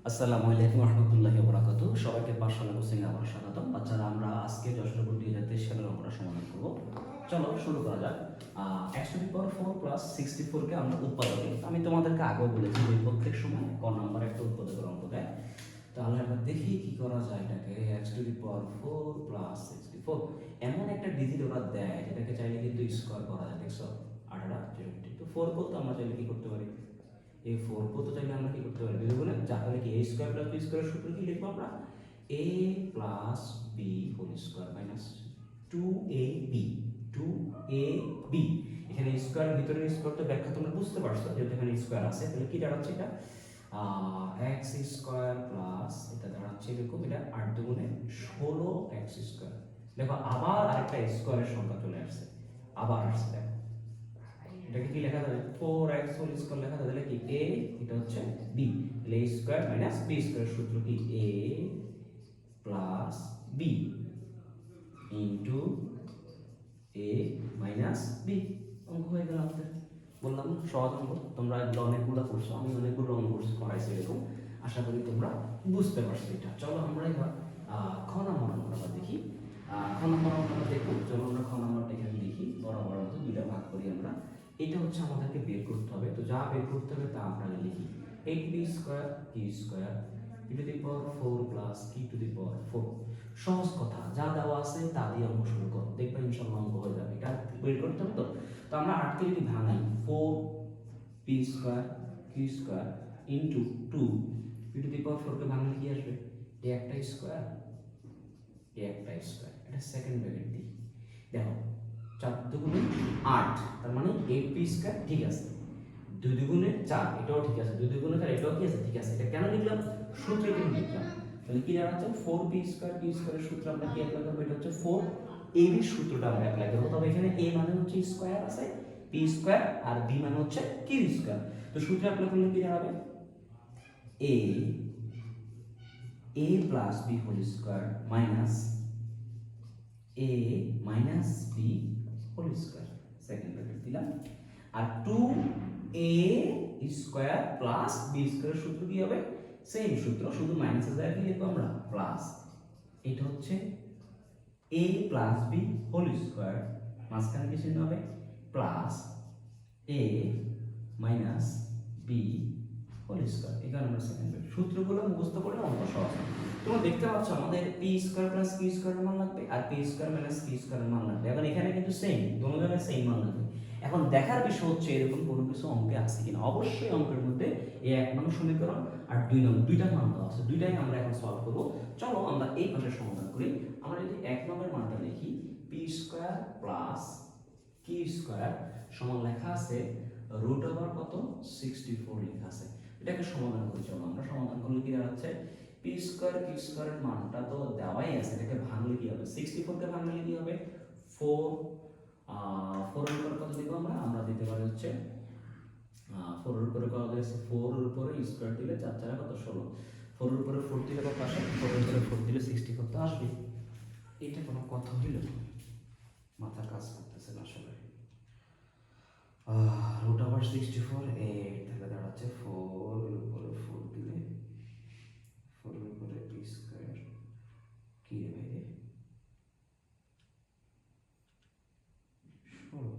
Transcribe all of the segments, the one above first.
আসসালামু আলাইকুম রহমতুল্লাহি ওয়া বারাকাতুহু। সবাইকে পাঠশালা কোচিংয়ে আবার স্বাগতম। বাচ্চারা, আমরা আজকে যশোর বোর্ড 2023 সালের অঙ্কটা সমাধান করব। চলো শুরু করা যাক। x two the power 4 plus 64 কে আমরা উৎপাদকে, আমি তোমাদেরকে আগেও বলেছি যে প্রত্যেক সময় ক নাম্বার একটা উৎপাদকের অঙ্ক দেয়। তাহলে আমরা দেখি কি করা যায়। এটাকে x two the power 4 plus 64 এমন একটা ডিজিট ওরা দেয় যেটাকে চাইলে কিন্তু স্কোয়ার করা যায়। দেখছো 18 0 তো 4 করতে আমরা চাইলে কি করতে পারি, এই 4 করতে চাইলে আমরা কি করতে পারি, দুই গুণে তাহলে কি a স্কয়ার প্লাস b স্কয়ারের সূত্র কি লিখবো আমরা, a plus b whole square minus 2ab 2ab। এখানে স্কয়ার ভিতরে স্কয়ার তো ব্যাখ্যা তোমরা বুঝতে পারছো, যেহেতু এখানে স্কয়ার আছে তাহলে কি দাঁড়াচ্ছে এটা x স্কয়ার প্লাস এটা দাঁড়াচ্ছে এরকম, এটা 8 দুগুণে 16 x স্কয়ার। দেখো আবার আরেকটা স্কয়ারের সংখ্যা চলে আসছে, আবার আসছে। দেখো এটাকে কি লেখা যাবে, 4x হোল স্কয়ার লেখা যাবে, তাহলে কি a, এটা হচ্ছে b, তাহলে a square minus b square সূত্র কি a plus b into a minus b। অঙ্ক হয়ে গেল আমাদের। বললাম না সহজ অঙ্ক, তোমরা এগুলো অনেকগুলো করছো, আমি অনেকগুলো অঙ্ক করাইছি এরকম। আশা করি তোমরা বুঝতে পারছো এটা। চলো আমরা এবার খ নাম্বার অঙ্কটা দেখি। খ নাম্বার অঙ্কটা দেখো, চলো আমরা খ নাম্বারটা এখানে লিখি, বরাবর মতো দুইটা ভাগ করি আমরা। এটা হচ্ছে আমাদেরকে বের করতে হবে, তো যা বের করতে হবে তা আমরা লিখি। 8b স্কয়ার কি square e to the power 4 plus কি টু দি পাওয়ার 4। সহজ কথা, যা দেওয়া আছে তা দিয়ে অঙ্ক শুরু করো, দেখবে ইনশাআল্লাহ অঙ্ক হয়ে যাবে। এটা বের করতে হবে। তো আমরা 8 কে যদি ভাঙাই, 4p স্কয়ার কি square into 2 e to the power 4 কে ভাঙলে কি আসবে, এ একটা স্কয়ার এ একটা স্কয়ার। এটা সেকেন্ড ব্র্যাকেট দিই। দেখো 4 দুগুণে 8, তার মানে 8p স্কয়ার ঠিক আছে। 2 দুগুণে 4 এটাও ঠিক আছে, 2 দুগুণে 4 এটাও কি আছে, ঠিক আছে। এটা কেন লিখলাম, সূত্রে কিন্তু লিখলাম। তাহলে কি দাঁড়াচ্ছে, 4p স্কয়ার p স্কয়ারের সূত্র আমরা কি অ্যাপ্লাই করব, এটা হচ্ছে 4ab এর সূত্রটা আমরা অ্যাপ্লাই করব। তবে এখানে a মানে হচ্ছে স্কয়ার আছে, p স্কয়ার, আর b মানে হচ্ছে q স্কয়ার। তো সূত্র অ্যাপ্লাই করলে কি দাঁড়াবে, a plus b whole square minus a minus b whole square, second bracket দিলাম। আর 2a স্কয়ার প্লাস b স্কয়ারের সূত্র কি হবে, সেম সূত্র, শুধু মাইনাসের জায়গায় কি লিখবো আমরা, প্লাস। এটা হচ্ছে a plus b whole square, মাঝখানে কি চিহ্ন হবে, plus a minus b whole square. এখানে আমরা সেকেন্ড ব্র্যাকেট। সূত্রগুলো মুখস্থ করলে অঙ্ক সহজ। তোমরা দেখতে পাচ্ছ আমাদের p স্কয়ার প্লাস q স্কয়ারের মান লাগবে, আর p স্কয়ার মাইনাস q স্কয়ারের মান লাগবে। এখন এখানে কিন্তু সেম, দুটো জায়গায় সেম মান লাগবে। এখন দেখার বিষয় হচ্ছে এরকম কোনো কিছু অঙ্কে আছে কিনা। অবশ্যই অঙ্কের মধ্যে এই 1 নং সমীকরণ আর 2 নং দুইটা মান দেওয়া আছে, দুইটাই আমরা এখন সলভ করব। চলো আমরা এই পাশে সমাধান করি। আমরা যদি 1 নম্বরের মানটা লিখি, p square plus q square সমান লেখা আছে রুট ওভার কত, 64 লেখা আছে। এটাকে সমাধান করি। চলো আমরা সমাধান করলে কি দাঁড়াচ্ছে, p স্কয়ার q স্কয়ারের মানটা তো দেওয়াই আছে, এটাকে ভাঙলে কি হবে, 64 কে ভাঙলে কি হবে, 4 4 এর উপর কত দিব আমরা, আমরা দিতে পারি হচ্ছে 4 এর উপরে কত আছে, 4 এর উপরে স্কয়ার দিলে 4 4 কত 16, 4 এর উপরে 4 দিলে কত আসে, 4 এর উপরে 4 দিলে 64 তো আসবে। এটা কোনো কথা হইল, মাথা কাজ করতেছে না আসলে। রুট ওভার 64 8 তাহলে দাঁড়াচ্ছে 4 এর উপরে 4 দিলে 4 এর উপরে p স্কয়ার কি রে ভাই রে, 16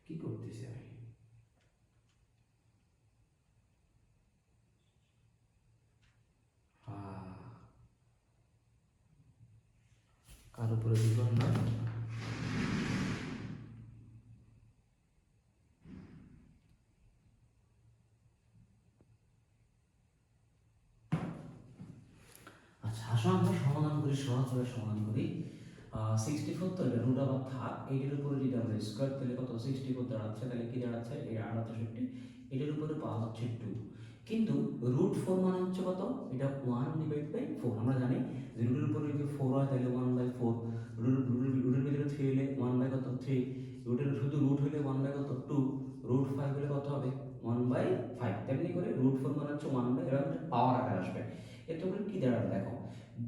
কি করতেছি আমি, কার উপরে দিব আমরা, আচ্ছা আসো আমরা সমাধান করি, সহজভাবে সমাধান করি। 64 তো এটা রুট ওভার থাক, এইটার উপরে যদি আমরা স্কয়ার তাহলে কত, 64 দাঁড়াচ্ছে, তাহলে কি দাঁড়াচ্ছে, এই 68, এটার উপরে পাওয়া হচ্ছে 2, কিন্তু রুট 4 মানে হচ্ছে কত, এটা 1 ডিভাইড বাই 4। আমরা জানি যে রুটের উপরে যদি 4 হয় তাহলে 1 বাই 4, রুটের ভিতরে 3 হলে 1 বাই কত 3, রুটের শুধু রুট হলে 1 বাই কত 2, রুট 5 হলে কত হবে 1 বাই 5। তেমনি করে রুট 4 মানে হচ্ছে 1 বাই, এরকম পাওয়ার আকার আসবে। এতে করে কি দাঁড়াবে দেখো,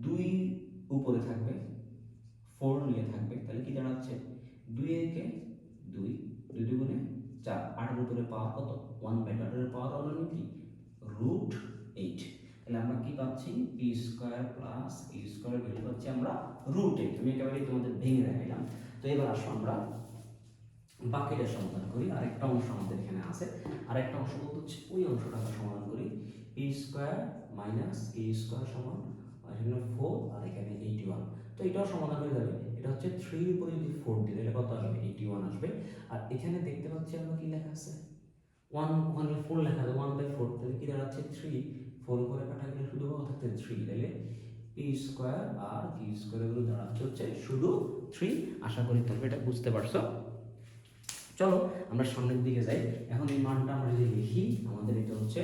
2 উপরে থাকবে, 4 নিয়ে থাকবে, তাহলে কি দাঁড়াচ্ছে 2 একে 2, 2 দুগুণে 4, 8 এর উপরে পাওয়ার কত 1 বাই 2, 8 এর পাওয়ার হলো কি রুট প্লাস এ স্কোয়ারের ভ্যালু পাচ্ছি আমরা √8। আমি একেবারে তোমাদের ভেঙে দেখাইলাম। তো এবার আসো আমরা বাকিটা সমাধান করি। আরেকটা অংশ আমাদের এখানে আছে, আরেকটা অংশ বলতে হচ্ছে ওই অংশটা আমরা সমাধান করি। এ স্কোয়ার মাইনাস এ স্কোয়ার সমান এখানে 4 আর এখানে 81। তো এটাও সমাধান হয়ে যাবে। এটা হচ্ছে 3 এর উপরে যদি 4 দিলে এটা কত আসবে? 81 আসবে। আর এখানে দেখতে পাচ্ছি আমরা কি লেখা আছে 1, ওখানে 4 লেখা আছে 1/4, তাহলে কি দাঁড়াচ্ছে 3, 4 উপরে কাটা গেলে শুধু কত থাকছে 3, তাহলে পি স্কোয়ার আর কি স্কোয়ার এগুলো দাঁড়াচ্ছে হচ্ছে শুধু 3। আশা করি তোমরা এটা বুঝতে পারছো। চলো আমরা সামনের দিকে যাই। এখন এই মানটা আমরা যদি লিখি, আমাদের এটা হচ্ছে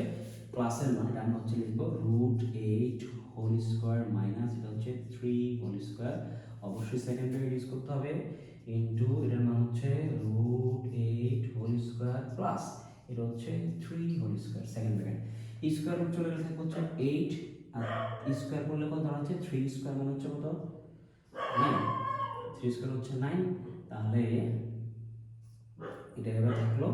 ক্লাসের মান, এটা আমরা হচ্ছে লিখবো √8 হোল স্কোয়ার মাইনাস এটা হচ্ছে 3 হোল স্কোয়ার, অবশ্যই সেকেন্ড ব্র্যাকেট ইউজ করতে হবে, ইনটু এটার মান হচ্ছে √8 হোল স্কোয়ার প্লাস এটা হচ্ছে 3 whole square second bracket. Square root চলে গেলে থাকবে হচ্ছে 8 আর স্কোয়ার করলে কত দাঁড়াচ্ছে 3 স্কোয়ার মানে হচ্ছে কত 9, 3 স্কোয়ার হচ্ছে 9, তাহলে এটা এবার থাকলো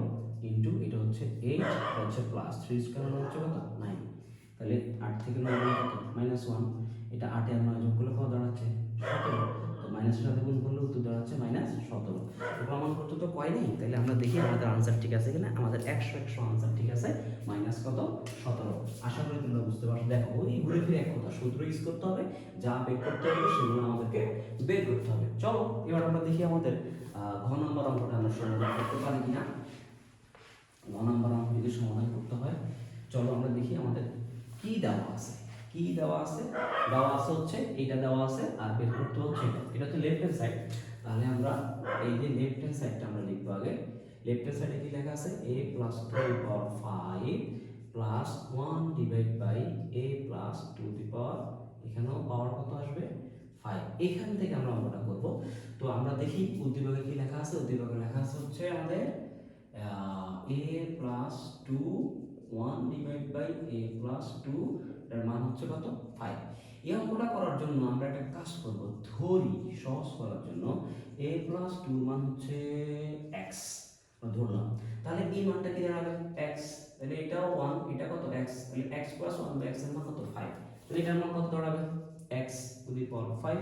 ইনটু এটা হচ্ছে 8 এটা হচ্ছে প্লাস 3 স্কয়ার মানে হচ্ছে কত 9, তাহলে 8 থেকে 9 মানে কত -1, এটা 8 এর 9 যোগ করলে কত দাঁড়াচ্ছে 17, তো মাইনাসের সাথে গুণ করলে উত্তর দাঁড়াচ্ছে -17। তো প্রমাণ করতে তো কয় নেই, তাহলে আমরা দেখি আমাদের আনসার ঠিক আছে কিনা। আমাদের 100 আনসার ঠিক আছে, মাইনাস কত 17। আশা করি তোমরা বুঝতে পারছো। দেখো ওই ঘুরে ফিরে এক কথা, সূত্র ইউজ করতে হবে, যা বের করতে হবে সেগুলো আমাদেরকে বের করতে হবে। চলো এবার আমরা দেখি আমাদের ঘ নম্বর অঙ্কটা আমরা সমাধান করতে পারি কিনা। ঘ নম্বর অঙ্ক যদি সমাধান করতে হয়, চলো আমরা দেখি আমাদের কি দেওয়া আছে। কি দেওয়া আছে? দেওয়া আছে হচ্ছে এইটা দেওয়া আছে আর বের করতে হচ্ছে এটা হচ্ছে লেফট হ্যান্ড সাইড। তাহলে আমরা এই যে লেফট হ্যান্ড সাইডটা আমরা লিখবো আগে। লেফট হ্যান্ড সাইডে কি লেখা আছে? a + 2^5 plus 1 divide by a + 2^, এখানেও পাওয়ার কত আসবে 5। এখান থেকে আমরা অঙ্কটা করব। তো আমরা দেখি উদ্দীপকে কি লেখা আছে। উদ্দীপকে লেখা আছে হচ্ছে আমাদের a + 2 1 ডিভাইড বাই a + 2 এর মান হচ্ছে কত 5। এই অঙ্কটা করার জন্য আমরা একটা কাজ করব, ধরি সহজ করার জন্য a + 2 মান হচ্ছে x ধরলাম। তাহলে এই মানটা কি দাঁড়াবে x, তাহলে এটাও 1 এটা কত x, তাহলে x + 1 x এর মান কত 5, তাহলে এটার মান কত দাঁড়াবে x⁵,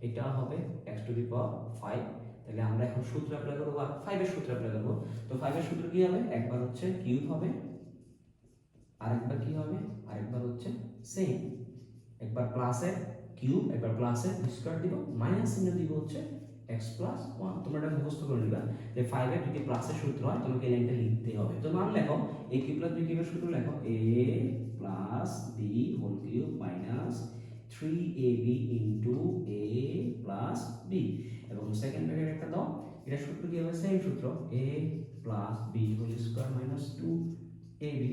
এটা হবে x⁵। তাহলে আমরা এখন সূত্র অ্যাপ্লাই করব আর 5 এর সূত্র অ্যাপ্লাই করব। তো 5 এর সূত্র কি হবে? একবার হচ্ছে কিউব হবে, আরেকবার কি হবে, আরেকবার হচ্ছে সেম, একবার প্লাসের কিউব একবার প্লাসের স্কয়ার দিব, মাইনাস চিহ্ন দিব হচ্ছে x + 1। তোমরা এটা মুখস্থ করে নিবা যে 5 এর যদি প্লাসের সূত্র হয় তোমাকে এই লাইনটা লিখতে হবে। তো মান লেখো a কিউব + b কিউবের সূত্র লেখো a + b whole cube minus 3ab into a + b, এবং সেকেন্ড ব্র্যাকেট একটা দাও। এটা সূত্র কি হবে? সেম সূত্র a + b whole square minus 2ab,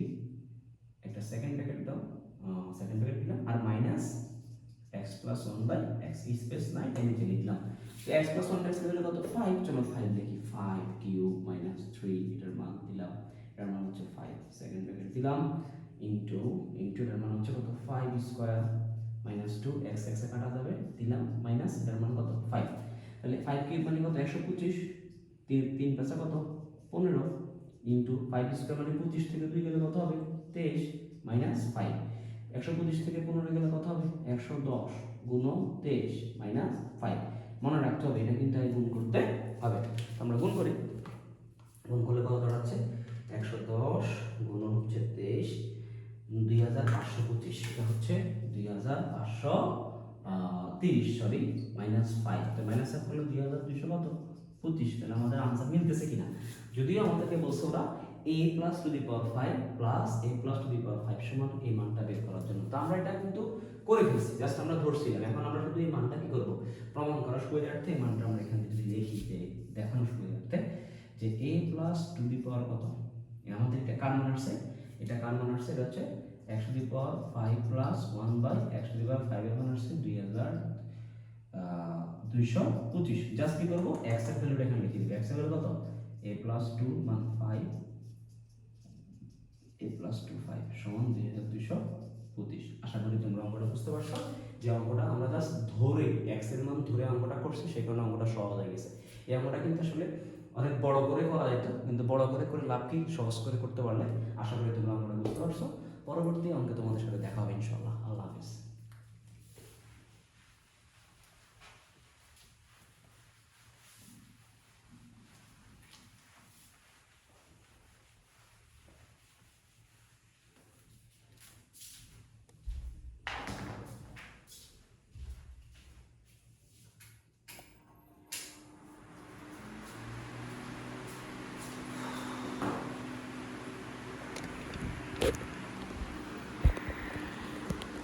একটা সেকেন্ড ব্র্যাকেট দাও, সেকেন্ড ব্র্যাকেট দিলাম আর minus x + 1 by x, space নাই তাই নিচে লিখলাম। তো x + 1 x দিলে কত 5, চলো 5 লিখি, 5 কিউব মাইনাস 3 এটার মান দিলাম, এটার মান হচ্ছে 5, সেকেন্ড ব্র্যাকেট দিলাম ইনটু এটার মান হচ্ছে কত 5 স্কয়ার মাইনাস 2 x x এ কাটা যাবে দিলাম মাইনাস এটার মান কত 5, তাহলে 5 কিউব মানে কত 125, 3 5 কত 15 ইনটু 5 স্কয়ার মানে 25 থেকে 2 গেলে কত হবে 23 মাইনাস 5, 125 থেকে 15 গেলে কত হবে 110 গুণ 23 মাইনাস 5। মনে রাখতে হবে এটা কিন্তু গুণ করতে হবে। আমরা গুণ করি, গুণ করলে কত দাঁড়াচ্ছে 110 গুণ হচ্ছে 23 2525, এটা হচ্ছে 2530 সরি মাইনাস 5, তো মাইনাস আপ করলে 2200 কত 25। তাহলে আমাদের আনসার মিলতেছে কিনা। যদিও আমাদেরকে বলছে ওরা a + to the power 5 plus a + to the power 5 সমান এই মানটা বের করার জন্য। তো আমরা এটা কিন্তু করে ফেলছি, জাস্ট আমরা ধরছিলাম। এখন আমরা শুধু এই মানটা কি করব, প্রমাণ করার সুবিধার্থে এই মানটা আমরা এখানে যদি লিখি যে দেখানোর সুবিধার্থে যে a + টু দি পাওয়ার কত, আমাদের এটা কার মান আসছে, এটা কার মান আসছে, এটা হচ্ছে x⁵ প্লাস 1 বাই x⁵ এর মান আসছে 2225। জাস্ট কি করব x এর ভ্যালুটা এখানে লিখে দিব। x এর ভ্যালু কত a + 2 মান 5, a + 2 5 সমান 2225। আশা করি তোমরা অঙ্কটা বুঝতে পারছো। যে অঙ্কটা আমরা জাস্ট ধরে x এর মান ধরে অঙ্কটা করছি, সেই কারণে অঙ্কটা সহজ হয়ে গেছে। এই অঙ্কটা কিন্তু আসলে অনেক বড় করে করা যেত, কিন্তু বড় করে লাভ কি, সহজ করে করতে পারলে আশা করি তোমরা অঙ্কটা বুঝতে পারছো। পরবর্তী অঙ্কে তোমাদের সাথে দেখা হবে ইনশাআল্লাহ। আল্লাহ হাফেজ।